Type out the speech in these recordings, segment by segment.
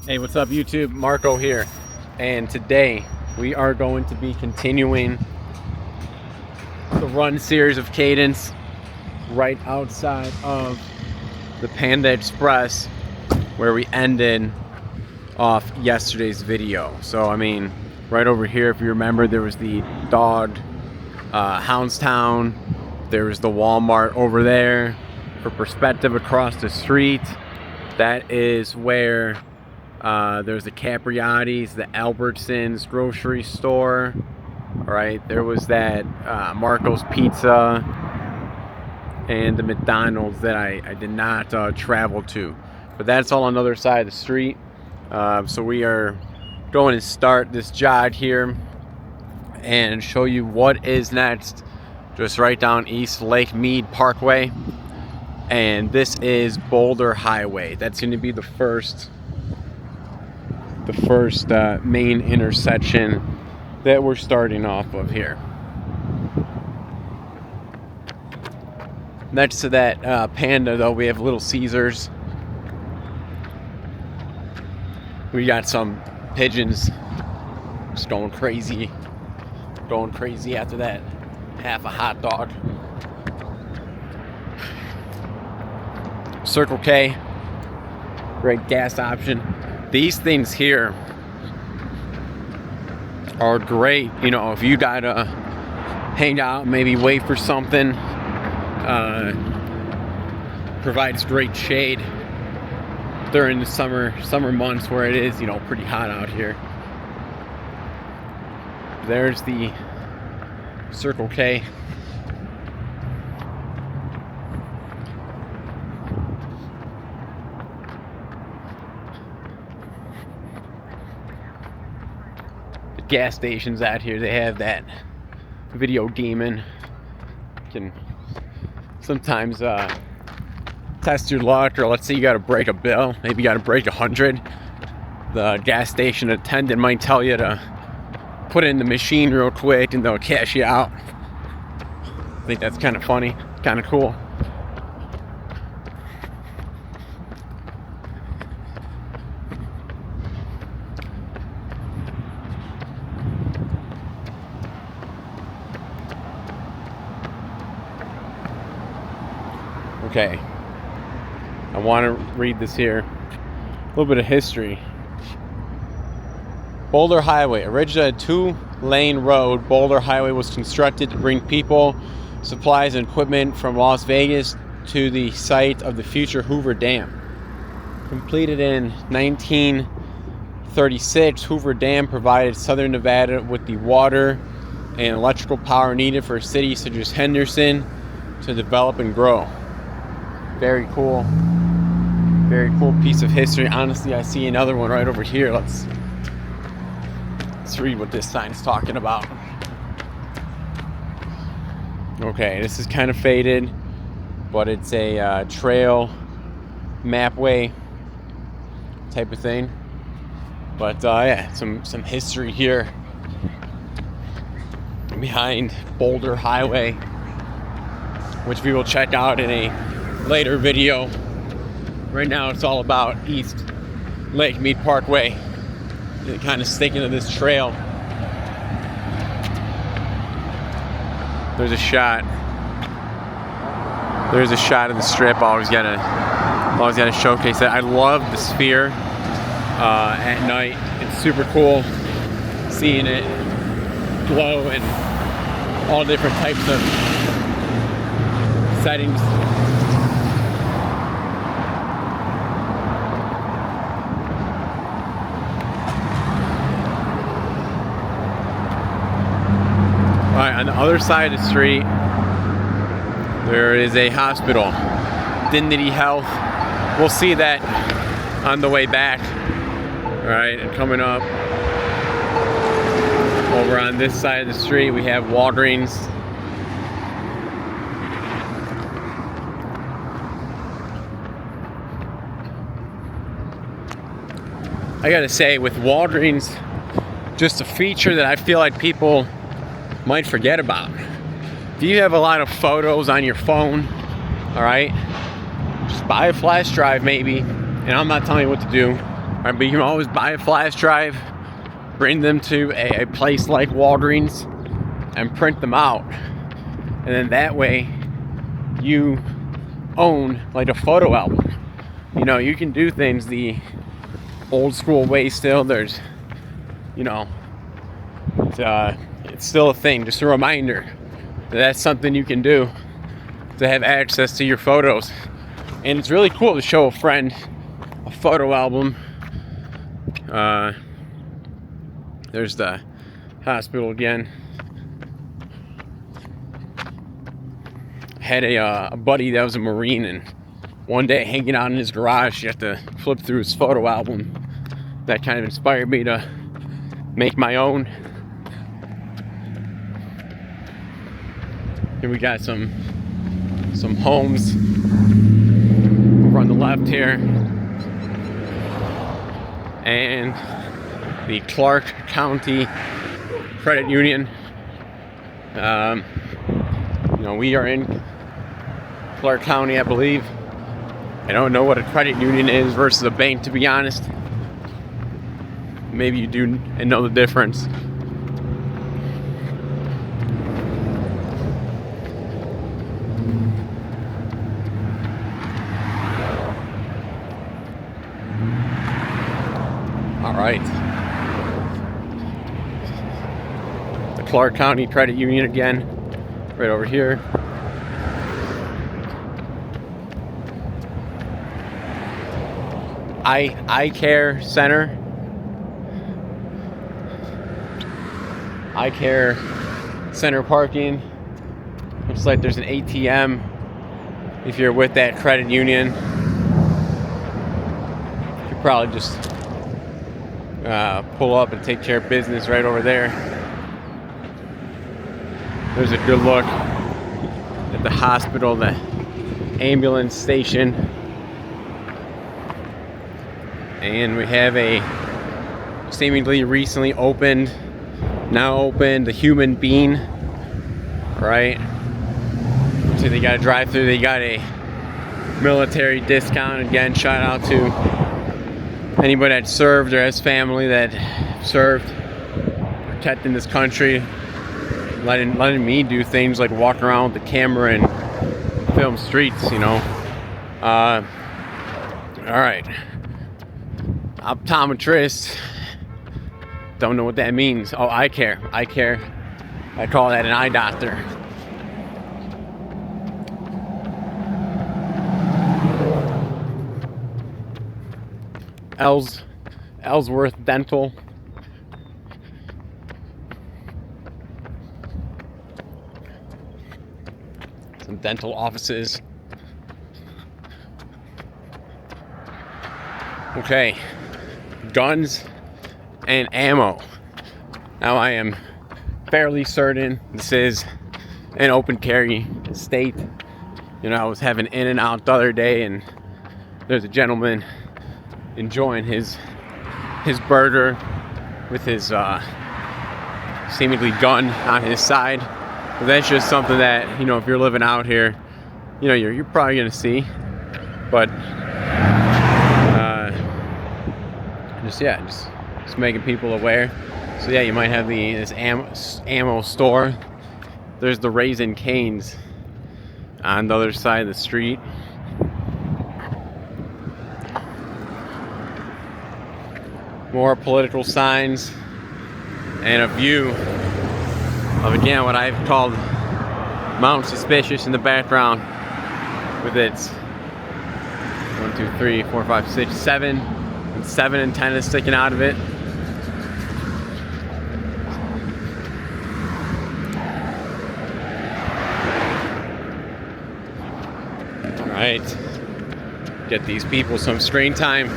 Hey, what's up YouTube? Marco here, and today we are going to be continuing the run series of Cadence right outside of the Panda Express where we ended off yesterday's video. So I mean, right over here, if you remember, there was the dog Houndstown, there was the Walmart over there. For perspective, across the street, that is where there's the Capriotti's, the Albertsons grocery store. All right, there was that Marco's Pizza and the McDonald's that I did not travel to, but that's all on the other side of the street. So we are going to start this jog here and show you what is next, just right down East Lake Mead Parkway, and this is Boulder Highway. That's going to be the first main intersection that we're starting off of here. Next to that Panda, though, we have Little Caesars. We got some pigeons just going crazy after that half a hot dog. Circle K, great gas option. These things here are great, you know, if you gotta hang out, maybe wait for something. Provides great shade during the summer months where it is, you know, pretty hot out here. There's the Circle K. Gas stations out here, they have that video gaming. You can sometimes test your luck, or let's say you got to break a bill, maybe you got to break 100. The gas station attendant might tell you to put it in the machine real quick and they'll cash you out. I think that's kind of funny, kind of cool. Okay, I want to read this here. A little bit of history. Boulder Highway, originally a 2-lane road. Boulder Highway was constructed to bring people, supplies, and equipment from Las Vegas to the site of the future Hoover Dam. Completed in 1936, Hoover Dam provided Southern Nevada with the water and electrical power needed for cities such as Henderson to develop and grow. Very cool piece of history. Honestly, I see another one right over here. Let's read what this sign's talking about. Okay, this is kind of faded, but it's a trail mapway type of thing. But yeah, some history here behind Boulder Highway, which we will check out in a later video. Right now it's all about East Lake Mead Parkway and kind of sticking to this trail. There's a shot of the strip. Always gotta showcase that. I love the sphere at night. It's super cool seeing it glow in all different types of settings. Alright, on the other side of the street, there is a hospital, Dignity Health. We'll see that on the way back. Alright, and coming up over on this side of the street, we have Walgreens. I gotta say, with Walgreens, just a feature that I feel like people might forget about. If you have a lot of photos on your phone, all right, just buy a flash drive maybe, and I'm not telling you what to do, Right, but you can always buy a flash drive, bring them to a place like Walgreens, and print them out. And then that way, you own like a photo album. You know, you can do things the old school way still. There's, you know, it's still a thing. Just a reminder that that's something you can do to have access to your photos. And it's really cool to show a friend a photo album. There's the hospital again. I had a buddy that was a Marine, and one day hanging out in his garage, you have to flip through his photo album. That kind of inspired me to make my own. Here we got some homes over on the left here, and the Clark County Credit Union. You know, we are in Clark County, I believe. I don't know what a credit union is versus a bank, to be honest. Maybe you do and know the difference. All right. The Clark County Credit Union again, right over here. Eye Care Center. Eye Care Center parking. Looks like there's an ATM if you're with that credit union. You could probably just pull up and take care of business right over there. There's a good look at the hospital, the ambulance station. And we have a seemingly recently opened, the Human Bean, right? So they got a drive-through, they got a military discount. Again, shout out to anybody that served or has family that served, protecting this country, letting me do things like walk around with the camera and film streets, you know. All right. Optometrist. Don't know what that means. Oh, eye care. I call that an eye doctor. Ellsworth Dental. Some dental offices. Okay. Guns and ammo. Now I am fairly certain this is an open carry state. You know, I was having In and Out the other day, and there's a gentleman enjoying his burger with his seemingly gun on his side. But that's just something that, you know, if you're living out here, you know, you're probably gonna see. But just making people aware. So yeah, you might have this ammo store. There's the Raising Cane's on the other side of the street. More political signs and a view of, again, what I've called Mount Suspicious in the background, with its 1, 2, 3, 4, 5, 6, 7 antennas sticking out of it. All right, get these people some screen time.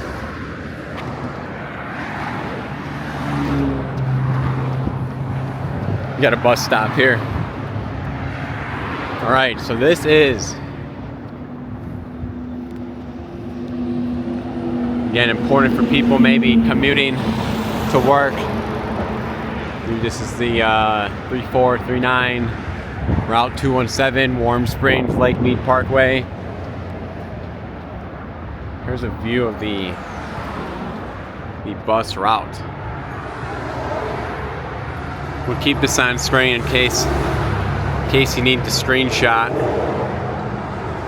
We got a bus stop here. All right, so this is, again, important for people maybe commuting to work. This is the 3439 Route 217, Warm Springs, Lake Mead Parkway. Here's a view of the the bus route. We'll keep this on screen in case you need the screenshot,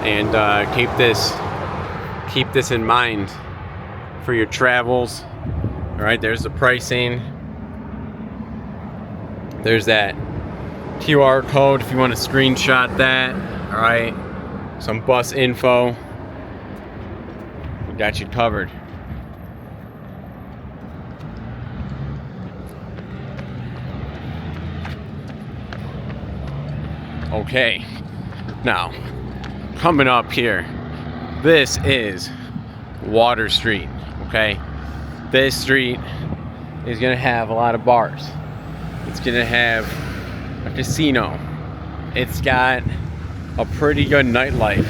and keep this in mind for your travels. All right, there's the pricing. There's that QR code if you want to screenshot that. All right, some bus info. We got you covered. Okay, now coming up here, this is Water Street. Okay, this street is gonna have a lot of bars. It's gonna have a casino. It's got a pretty good nightlife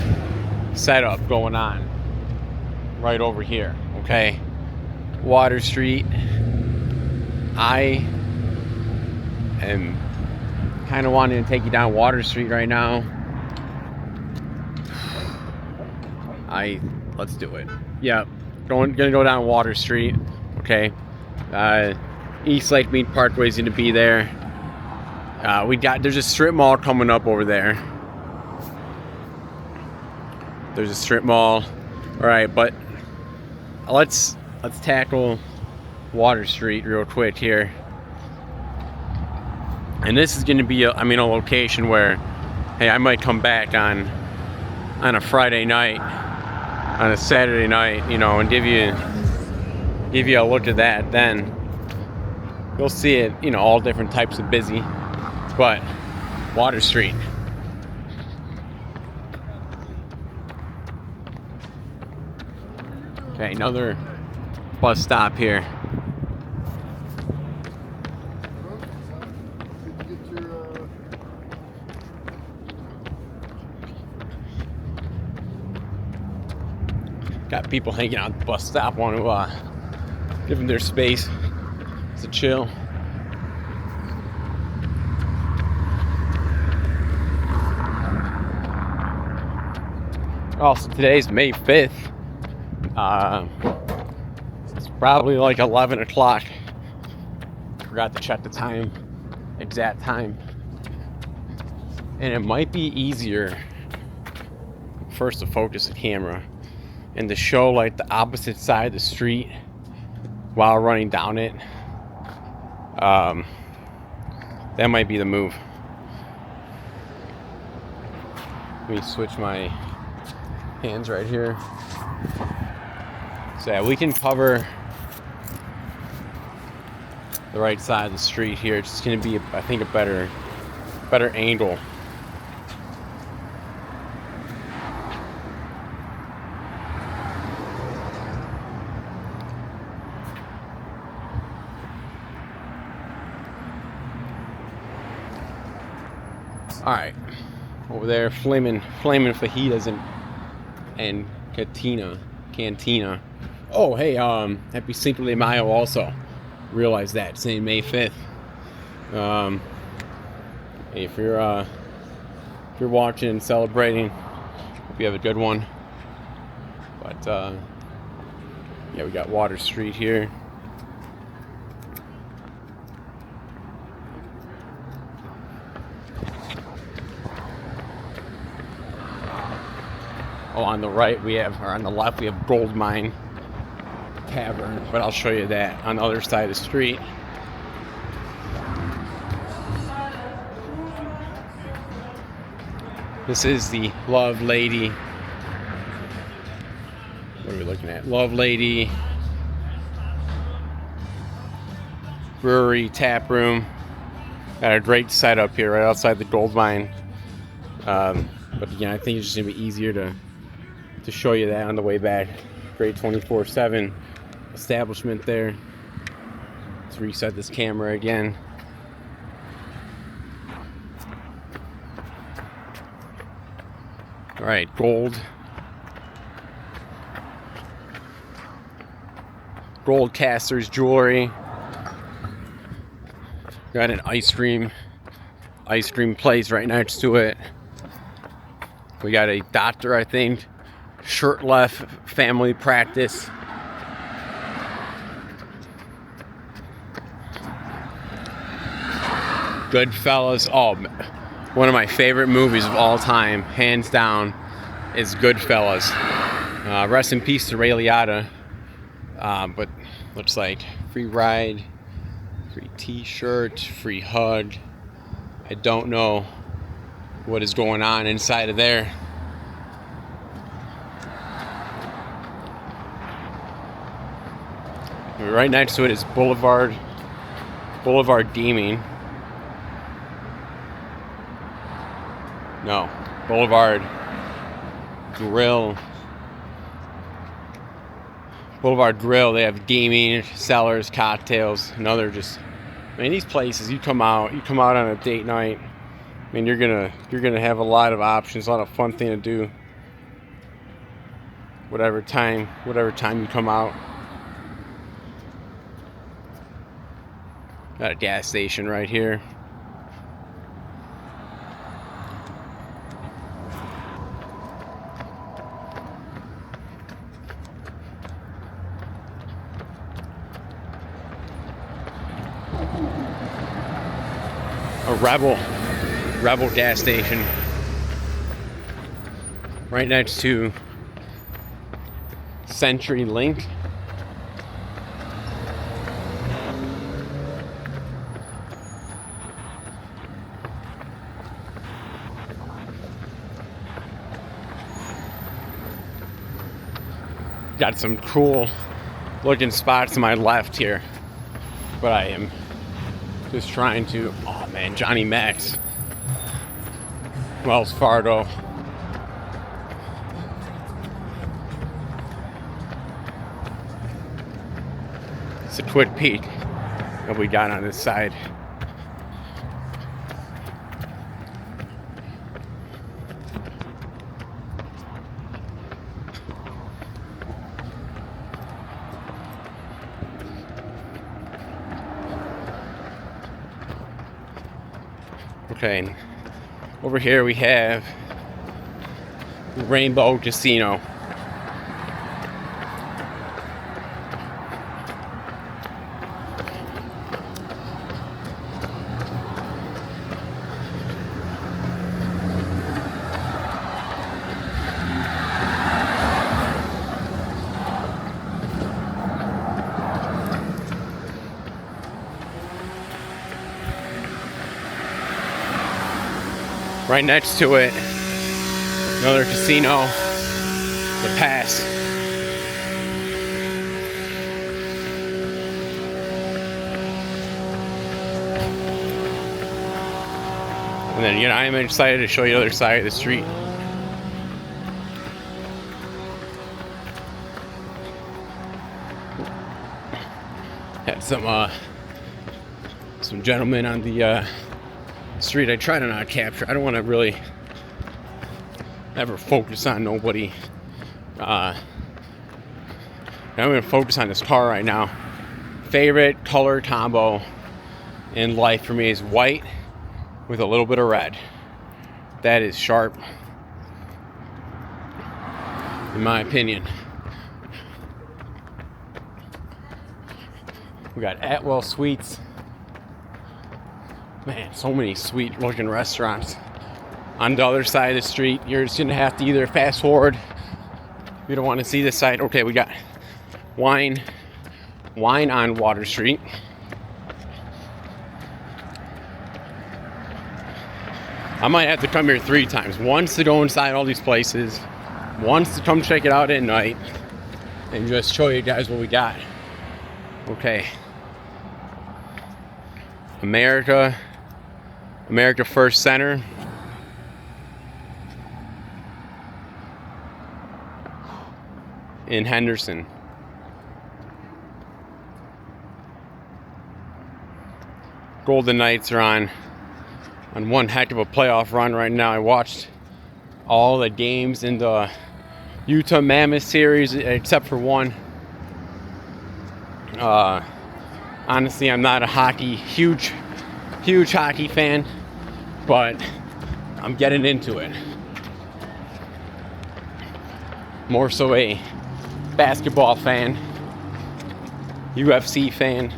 setup going on right over here. Okay, Water Street. I am kind of wanting to take you down Water Street right now. Let's do it. Yeah, gonna go down Water Street. Okay, East Lake Mead Parkway is gonna be there. There's a strip mall coming up over there. There's a strip mall. All right, but let's tackle Water Street real quick here. And this is going to be a location where, hey, I might come back on a Friday night, on a Saturday night, and give you a look at that. Then you'll see it, all different types of busy. But Water Street. Okay, another bus stop here. Got people hanging out at the bus stop, want to give them their space to chill. Also, today's May 5th. It's probably like 11 o'clock. Forgot to check the time, exact time. And it might be easier first to focus the camera and to show like the opposite side of the street while running down it. That might be the move. Let me switch my hands right here. So yeah, we can cover the right side of the street here. It's just gonna be, I think, a better angle. All right, over there, flaming fajitas and cantina. Oh, hey, happy Cinco de Mayo also. Realize that, saying May 5th. Hey, if you're watching and celebrating, hope you have a good one. But yeah, we got Water Street here. Oh, on the right on the left we have Gold Mine Tavern, but I'll show you that on the other side of the street. This is the Love Lady. What are we looking at? Love Lady Brewery Tap Room. Got a great setup here right outside the Gold Mine. But again, I think it's just gonna be easier to show you that on the way back. Great 24/7 establishment there. Let's reset this camera again. All right, Gold Casters Jewelry. Got an ice cream place right next to it. We got a doctor, I think, shirt left family practice. Goodfellas. Oh, one of my favorite movies of all time, hands down, is Goodfellas. Rest in peace to Ray Liotta. But looks like free ride, free t-shirt, free hug. I don't know what is going on inside of there. Right next to it is Boulevard Gaming. No, Boulevard Grill. Boulevard Grill, they have gaming, cellars, cocktails, and other just, I mean, these places, you come out on a date night, I mean, you're gonna have a lot of options, a lot of fun thing to do, whatever time you come out. Got a gas station right here. A Rebel gas station right next to CenturyLink. Got some cool looking spots to my left here, but I am just trying to, oh man, Johnny Mac's, Wells Fargo. It's a quick peek that we got on this side. Okay, over here we have Rainbow Casino. Right next to it, another casino, the Pass. And then, I'm excited to show you the other side of the street. Had some gentlemen on the street. I try to not capture. I don't want to really ever focus on nobody. I'm going to focus on this car right now. Favorite color combo in life for me is white with a little bit of red. That is sharp, in my opinion. We got Atwell Suites. Man, so many sweet looking restaurants. On the other side of the street, you're just gonna have to either fast forward. You don't want to see this side. Okay, we got wine on Water Street. I might have to come here 3 times. Once to go inside all these places, once to come check it out at night, and just show you guys what we got. Okay. America First Center. In Henderson. Golden Knights are on one heck of a playoff run right now. I watched all the games in the Utah Mammoth series except for one. Honestly, I'm not a huge hockey fan, but I'm getting into it. More so a basketball fan, UFC fan.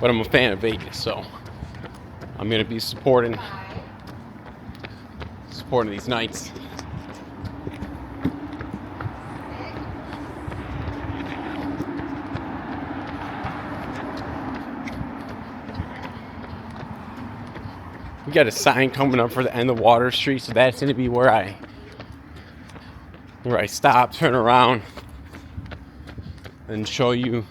but I'm a fan of Vegas, so I'm gonna be supporting these nights. We got a sign coming up for the end of Water Street, so that's gonna be where I stop, turn around, and show you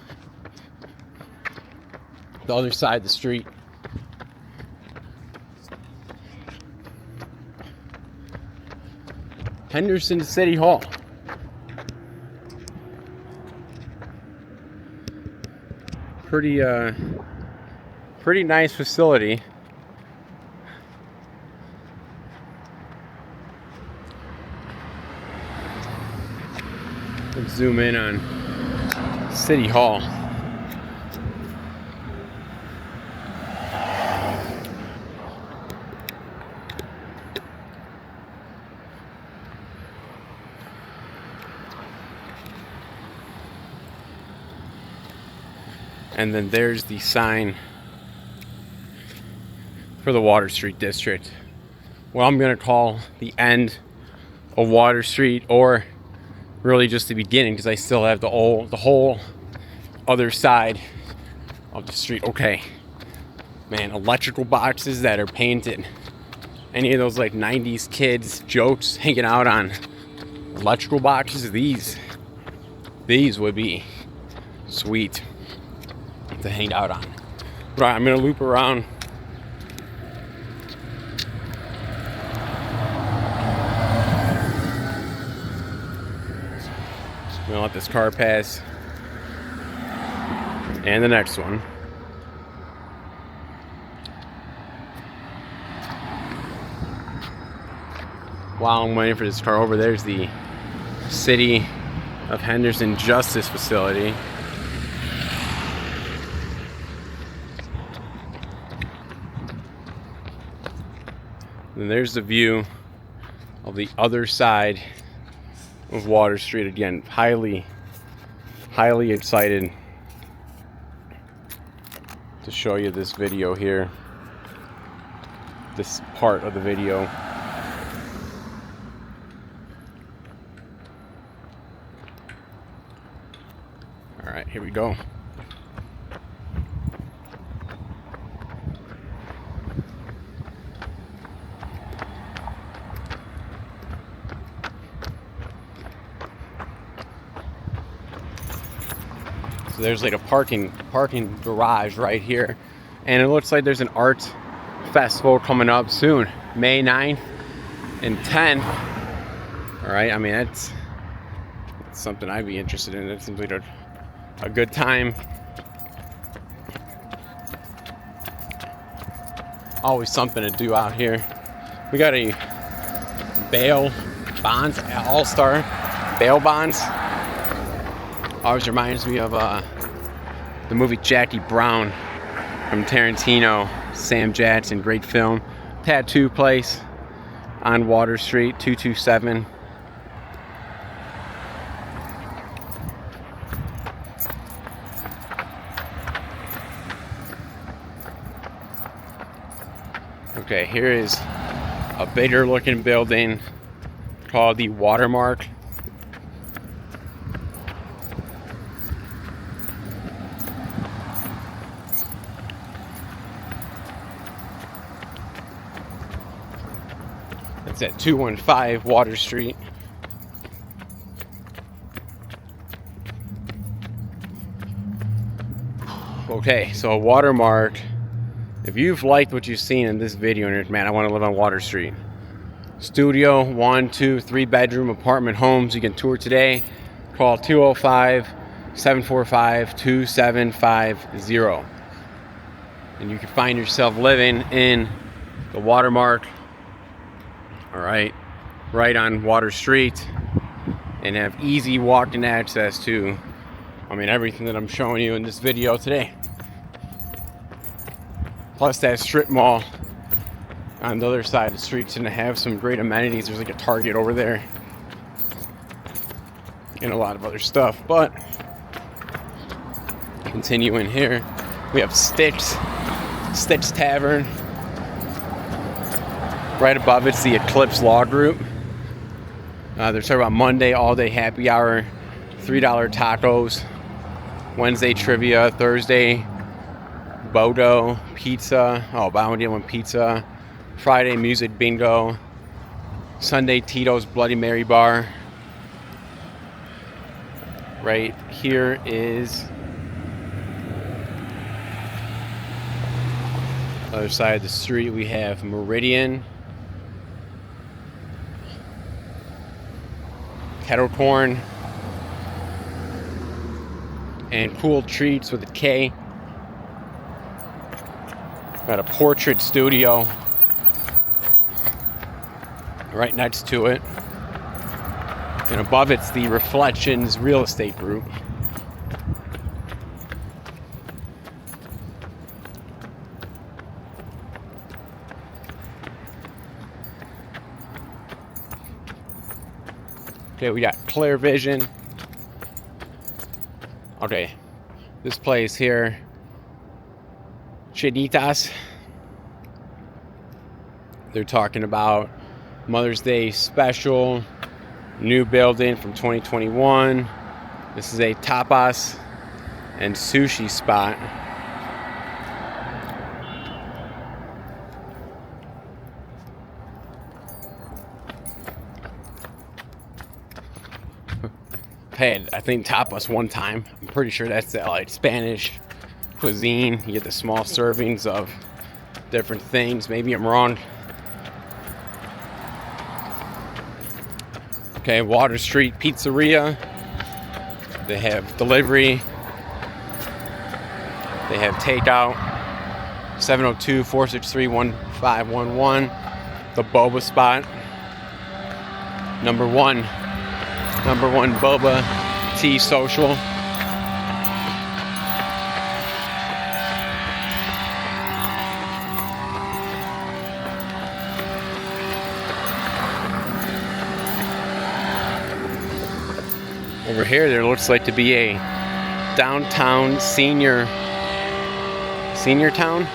the other side of the street. Henderson City Hall. Pretty nice facility. Let's zoom in on City Hall. And then there's the sign for the Water Street District. Well, I'm gonna call the end of Water Street, or really just the beginning, because I still have the whole other side of the street. Okay, man, electrical boxes that are painted. Any of those like 90s kids jokes hanging out on electrical boxes, these would be sweet to hang out on. Right, I'm gonna loop around. I'm gonna let this car pass. And the next one. While I'm waiting for this car, over there's the City of Henderson Justice Facility. And there's the view of the other side of Water Street. Again, highly excited to show you this video here, this part of the video. All right, here we go. So there's like a parking garage right here, and it looks like there's an art festival coming up soon, May 9th and 10th. All right, I mean that's something I'd be interested in. It seems like a good time. Always something to do out here. We got a bail bonds, all-star bail bonds. Always reminds me of the movie Jackie Brown from Tarantino, Sam Jackson, great film. Tattoo place on Water Street, 227. Okay, here is a bigger looking building called the Watermark. It's at 215 Water Street. Okay, so Watermark. If you've liked what you've seen in this video and you're, man, I want to live on Water Street. Studio, 1, 2, 3 bedroom apartment homes. You can tour today. Call 205-745-2750. And you can find yourself living in the Watermark. All right, right on Water Street, and have easy walking access to, I mean, everything that I'm showing you in this video today. Plus that strip mall on the other side of the street's gonna have some great amenities. There's like a Target over there and a lot of other stuff. But continuing here, We have Stitch Tavern. Right above it's the Eclipse Law Group. They're talking about Monday all-day happy hour, $3 tacos. Wednesday trivia, Thursday Bodo pizza. Oh, buy one get one pizza. Friday music bingo. Sunday Tito's Bloody Mary bar. Right here is other side of the street. We have Meridian, Kettle Corn, and Cool Treats with a K. Got a portrait studio right next to it. And above it's the Reflections Real Estate Group. Okay, we got Clear Vision. Okay, this place here, Chinitas. They're talking about Mother's Day special, new building from 2021. This is a tapas and sushi spot. Had I think tapas one time. I'm pretty sure that's like Spanish cuisine. You get the small servings of different things. Maybe I'm wrong. Okay, Water Street Pizzeria. They have delivery. They have takeout. 702-463-1511. The boba spot. Number one boba tea social. Over here there looks like to be a downtown senior town.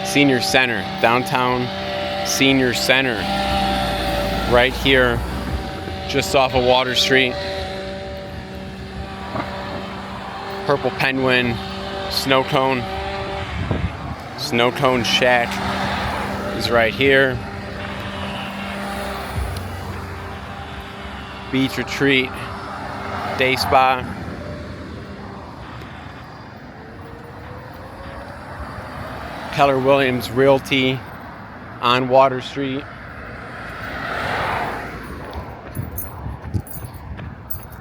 Senior Center, downtown Senior Center, right here just off of Water Street. Purple Penguin Snow Cone Shack is right here. Beach Retreat Day Spa. Keller Williams Realty on Water Street.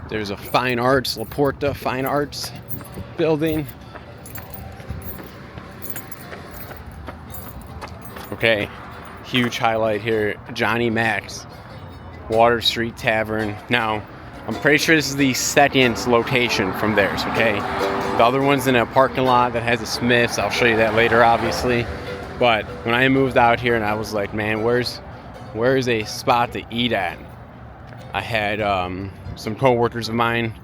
There's a Fine Arts, La Porta Fine Arts building. Okay, huge highlight here, Johnny Mac's Water Street Tavern. Now, I'm pretty sure this is the second location from theirs, okay? The other one's in a parking lot that has a Smith's. I'll show you that later, obviously. But when I moved out here and I was like, man, where's a spot to eat at? I had some coworkers of mine,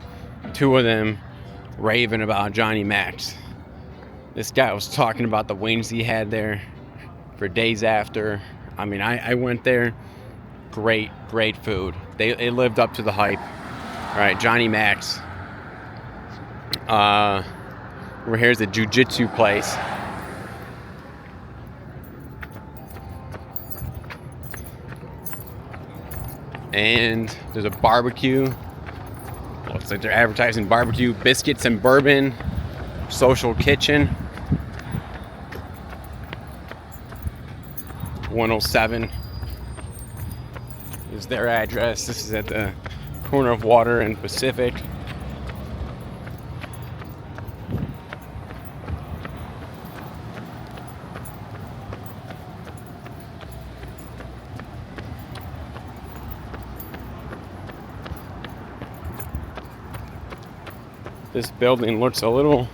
two of them, raving about Johnny Mac's. This guy was talking about the wings he had there for days after. I mean, I went there. Great food. They lived up to the hype. All right, Johnny Mac's. Over here's the jiu-jitsu place. And there's a barbecue. Looks like they're advertising barbecue, biscuits and bourbon, social kitchen. 107 is their address. This is at the corner of Water and Pacific. This building looks a little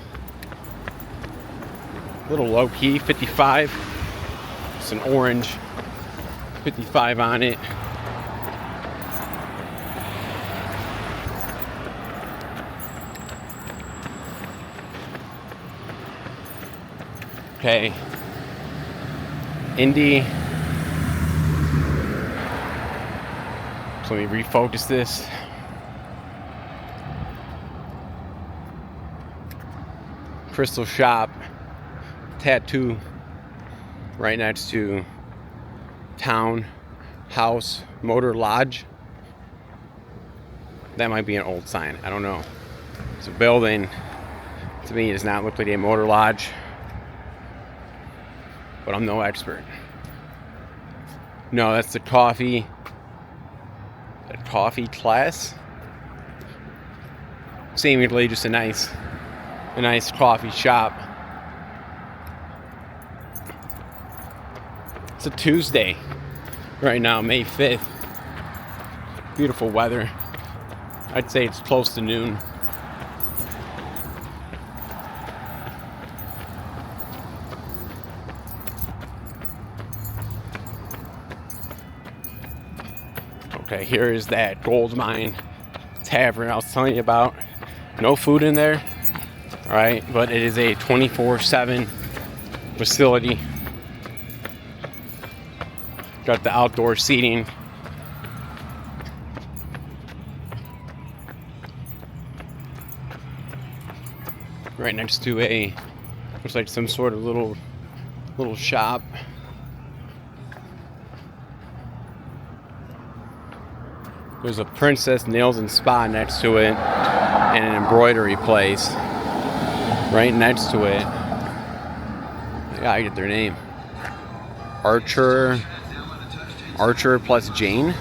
low-key. 55. It's an orange 55 on it. Okay. Indy. So let me refocus this. Crystal Shop. Tattoo. Right next to Town House Motor Lodge. That might be an old sign. I don't know. It's a building. To me, it does not look like a motor lodge. But I'm no expert. No, that's the coffee. A coffee class. Seemingly just a nice coffee shop. It's a Tuesday right now, May 5th. Beautiful weather. I'd say it's close to noon. Okay, here is that gold mine tavern I was telling you about. No food in there, all right, but it is a 24/7 facility. Got the outdoor seating. Right next to a, looks like some sort of little shop. There's a Princess Nails and Spa next to it, and an embroidery place right next to it. I gotta get their name. Archer plus Jane.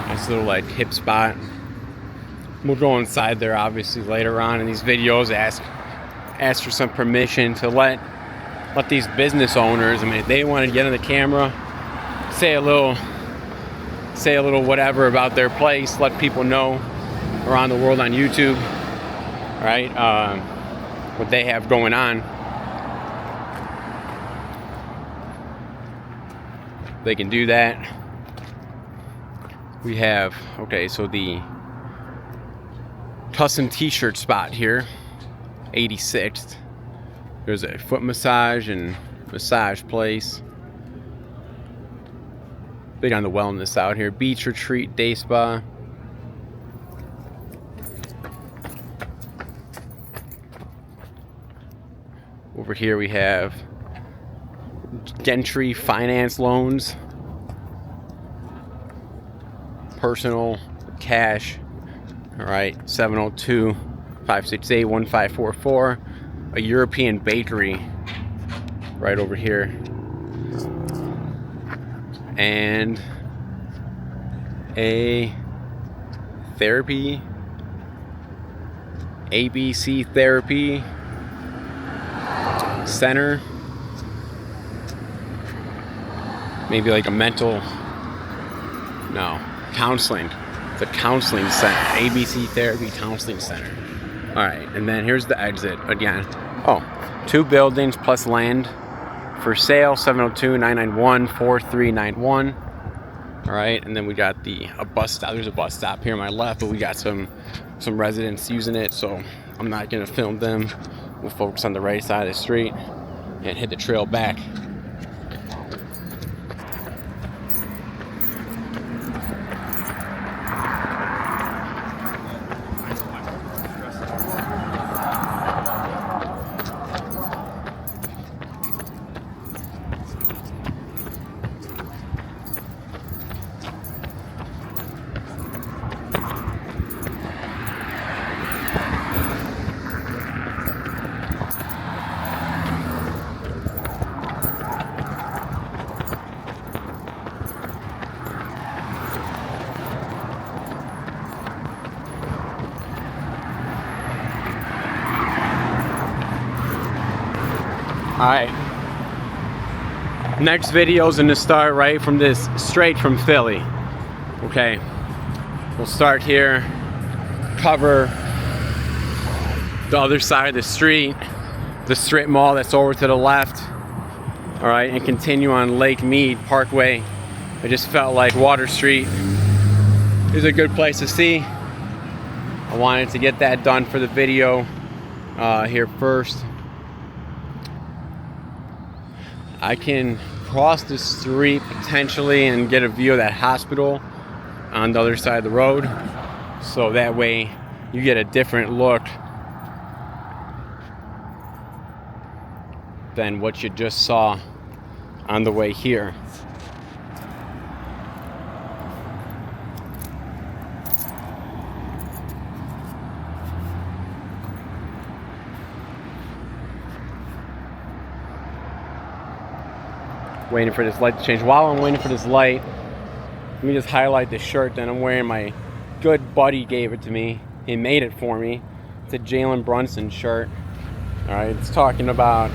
Nice little like hip spot. We'll go inside there obviously later on in these videos. Ask for some permission to let these business owners, I mean, if they want to get on the camera, say a little whatever about their place, let people know around the world on YouTube, right? What they have going on. They can do that. We have, okay, so the custom t-shirt spot here, 86th. There's a foot massage and massage place. Big on the wellness out here. Beach retreat, day spa. Over here we have Gentry Finance Loans. Personal cash. All right, 702-568-1544. A European bakery right over here. And a therapy, ABC therapy center. Maybe like a counseling. It's a counseling center. ABC Therapy Counseling Center. All right, and then here's the exit again. Oh, 2 buildings plus land for sale. 702-991-4391. All right, and then we got a bus stop. There's a bus stop here on my left, but we got some residents using it, so I'm not gonna film them. We'll focus on the right side of the street and hit the trail back. Alright, next video is going to start straight from Philly. Okay, we'll start here, cover the other side of the street, the strip mall that's over to the left. Alright, and continue on Lake Mead, Parkway. I just felt like Water Street is a good place to see. I wanted to get that done for the video. here first. I can cross the street potentially and get a view of that hospital on the other side of the road, so that way you get a different look than what you just saw on the way here. Waiting for this light to change. While I'm waiting for this light, let me just highlight this shirt that I'm wearing. My good buddy gave it to me. He made it for me. It's a Jalen Brunson shirt. All right, it's talking about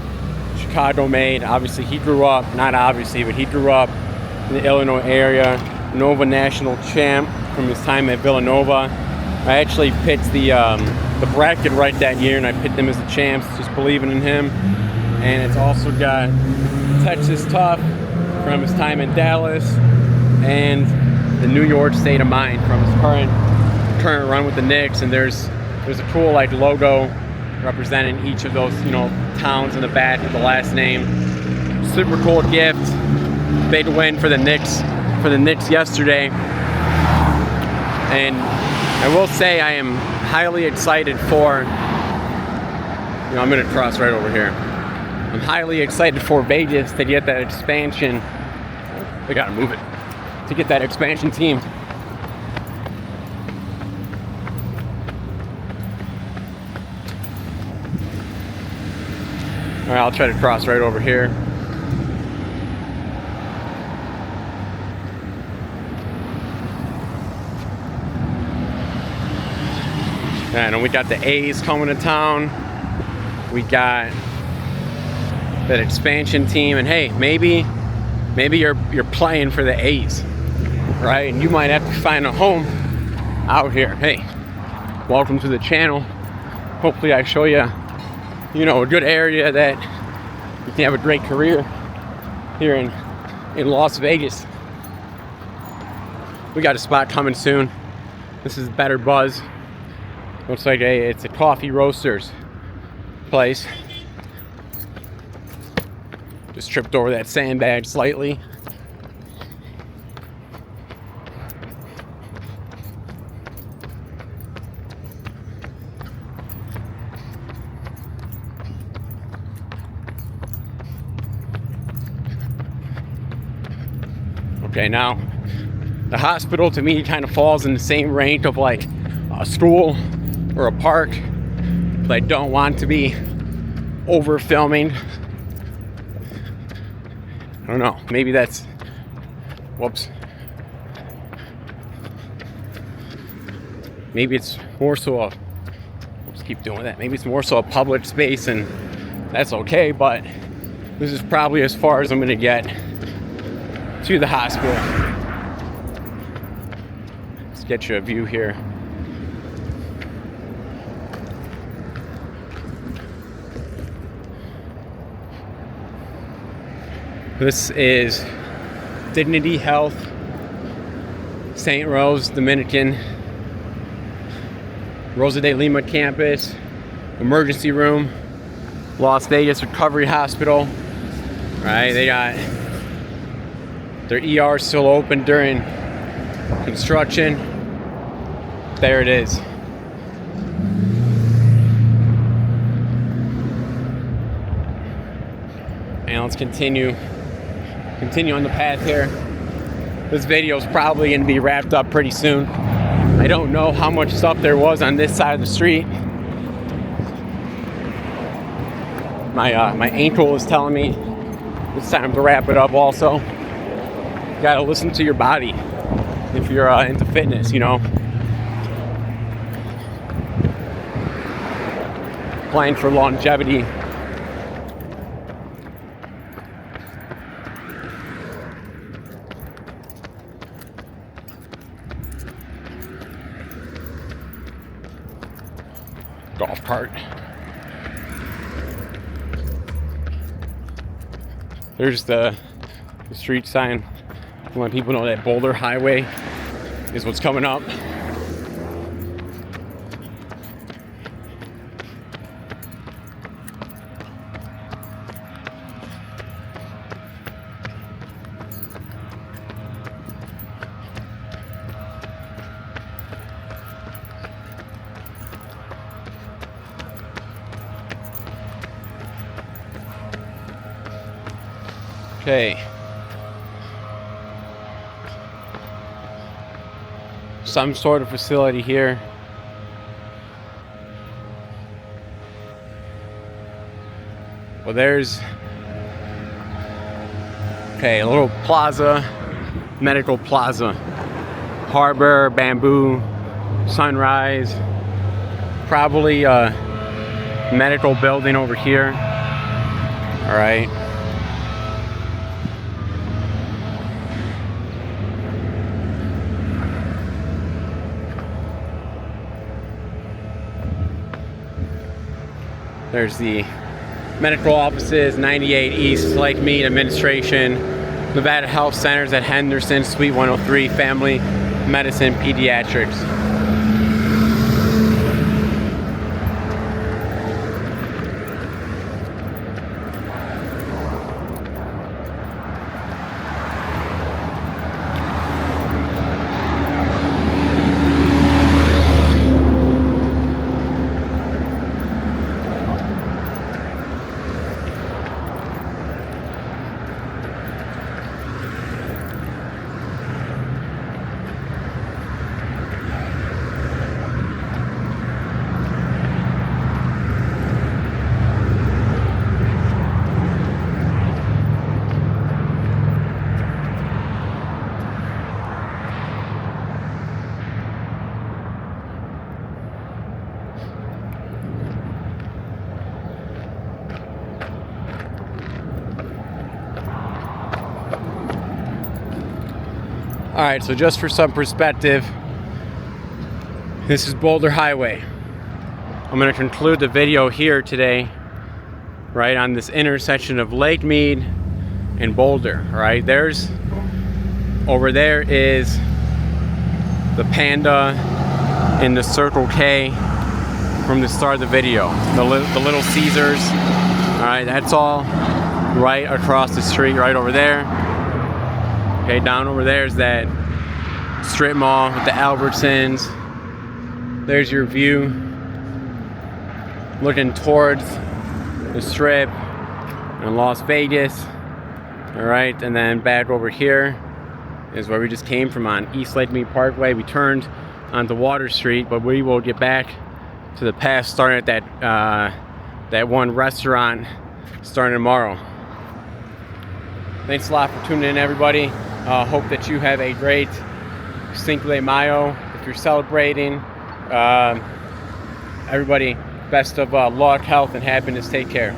Chicago made. Obviously, he grew up, not obviously, but he grew up in the Illinois area. Nova national champ from his time at Villanova. I actually picked the bracket right that year, and I picked them as the champs, just believing in him. And it's also got Texas Tough from his time in Dallas, and the New York State of Mind from his current run with the Knicks. And there's a cool like logo representing each of those, you know, towns in the back with the last name. Super cool gift. Big win for the Knicks yesterday. And I will say I am highly excited for, you know, I'm gonna cross right over here. I'm highly excited for Vegas to get that expansion. They gotta move it. To get that expansion team. All right, I'll try to cross right over here. And we got the A's coming to town. We got that expansion team, and hey, maybe you're playing for the A's, right? And you might have to find a home out here. Hey, welcome to the channel. Hopefully I show you, you know, a good area that you can have a great career here in Las Vegas. We got a spot coming soon. This is Better Buzz. Looks like it's a coffee roasters place. Just tripped over that sandbag slightly. Okay, now the hospital to me kind of falls in the same rank of like a school or a park, but I don't want to be over filming. I don't know, maybe that's, whoops. Maybe it's more so a, let's keep doing that. Maybe it's more so a public space, and that's okay, but this is probably as far as I'm gonna get to the hospital. Let's get you a view here. This is Dignity Health, St. Rose, Dominican, Rosa de Lima campus, emergency room, Las Vegas Recovery Hospital. All right, they got their ER still open during construction. There it is. And let's continue on the path here. This video is probably going to be wrapped up pretty soon. I don't know how much stuff there was on this side of the street. My ankle is telling me it's time to wrap it up also. You gotta listen to your body if you're into fitness, you know. Playing for longevity. Golf cart. There's the street sign to let people know that Boulder Highway is what's coming up. Okay. Some sort of facility here. Well, there's a little plaza, medical plaza, harbor, bamboo, sunrise, probably a medical building over here. All right. There's the medical offices, 98 East Lake Mead Administration, Nevada Health Centers at Henderson, Suite 103, Family Medicine, Pediatrics. All right, so just for some perspective, this is Boulder Highway. I'm gonna conclude the video here today, right on this intersection of Lake Mead and Boulder, right? Over there is the Panda and the Circle K from the start of the video. The Little Caesars, all right, that's all right across the street, right over there. Okay, down over there is that strip mall with the Albertsons. There's your view looking towards the strip in Las Vegas. All right, and then back over here is where we just came from on East Lake Mead Parkway. We turned onto Water Street, but we will get back to the past starting at that one restaurant starting tomorrow. Thanks a lot for tuning in, everybody. Hope that you have a great Cinco de Mayo if you're celebrating. Everybody, best of luck, health, and happiness. Take care.